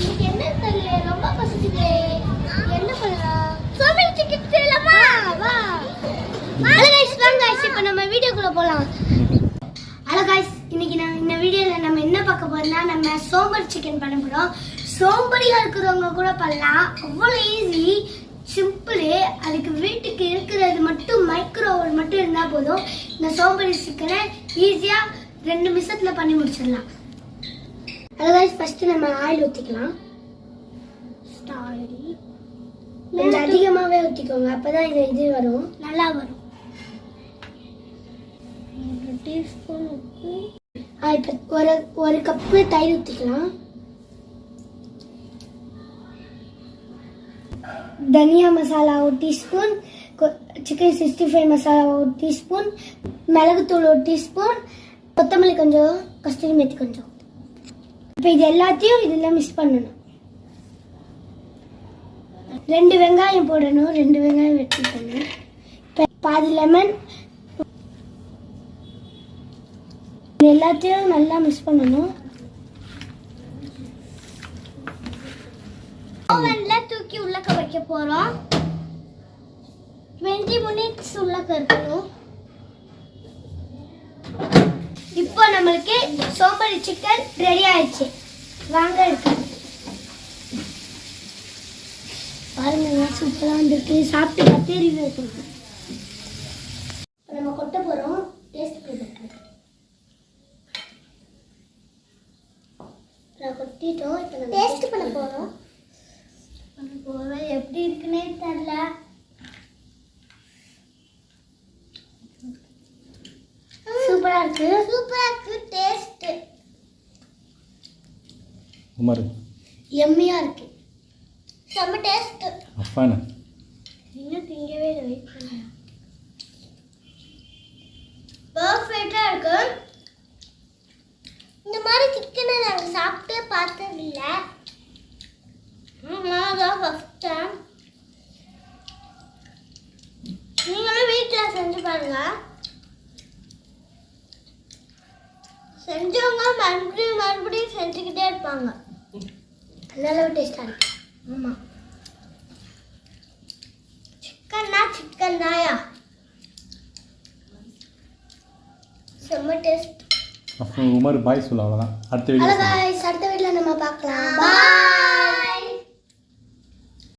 இன்னைக்கு என்ன தெரியல ரொம்ப பசிக்குது. என்ன பண்ணலாம்? சோம்பேறி சிக்கன் செய்யலாமா? வா. ஹலோ गाइस வாங்க गाइस இப்போ நம்ம வீடியோக்குள்ள போலாம். ஹலோ गाइस இன்னைக்கு இந்த வீடியோல நம்ம என்ன பார்க்க போறோம்னா நம்ம சோம்பேறி சிக்கன் பண்ண போறோம். சோம்பேறியா இருக்கிறவங்க கூட பண்ணலாம். அவ்வளவு ஈஸி சிம்பிள். அதுக்கு வீட்டுக்கு இருக்கிறது மட்டும் மைக்ரோவேவ் மட்டும் இருந்தா போதும். இந்த சோம்பேறி சிக்கனை ஈஸியா 2 நிமிஷத்துல பண்ணி முடிச்சிடலாம். ஹலோ गाइस ஃபர்ஸ்ட் நம்ம ஆயில் ஊத்திக்கலாம். கொஞ்சம் அதிகமாவே ஊத்திக்கோங்க, அப்பதான் இது வரும், நல்லா வரும். 1 டீஸ்பூன் உப்பு. இப்போ ஒரு கப்பு தயிர் ஊத்திக்கலாம். धनिया मसाला 1 टीस्पून, चिकन 65 मसाला 1 टीस्पून, மிளகுத்தூள் 1 टीस्पून, கொத்தமல்லி கொஞ்சம், கஸ்தூரி மெத்தி கொஞ்சம். இப்போ இது எல்லாத்தையும் இதெல்லாம் மிக்ஸ் பண்ணணும். 2 வெங்காயம் போடணும். 2 வெங்காயம் வெட்டிக்கணும். பாதி லெமன். எல்லாத்தையும் நல்லா மிக்ஸ் பண்ணணும். ஓவன்ல தூக்கி உள்ளக்க வைக்க போறோம். 20 மினிட்ஸ் உள்ளக்க இருக்கணும். இப்போ நமக்கு சோம்பேறி சிக்கன் ரெடி ஆயிடுச்சு. வாங்க இருக்கு பாருங்க, சூப்பரா வந்திருக்கு. சாப்பிட்டு பார்த்து ரிவ்யூ பண்ணுங்க. நம்ம கொட்ட போறோம். டேஸ்ட் பண்ணி நான் கொட்டிட்டோம். இப்போ நம்ம டேஸ்ட் பண்ண போறோம். எப்படி இருக்குன்னே தெரியல. சூப்பரா இருக்கு, சூப்பரா இருக்கு. டேஸ்ட் உமர் எம்மியா இருக்கு. செம்ம டேஸ்ட். அப்பானா இன்னும் திங்கவே இல்லை. வெயிட் பண்ணுங்க. பெர்ஃபெக்ட்டா இருக்கு. இந்த மாதிரி சிக்கனை நாங்க சாப்பிட்டே பார்த்தது இல்லை. நீங்களும் வீட்டில் செஞ்சு பாருங்க. செஞ்சவங்க மறுபடியும் செஞ்சுக்கிட்டே இருப்பாங்க. நல்ல டேஸ்டா இருக்கு. ஆமா, சிக்கன் தாயா, செம்ம டேஸ்ட். அப்புறம் உமர் பாய் சொல்ல, அவ்வளோதான். அடுத்த வீடியோ நம்ம பார்க்கலாம். பாய்.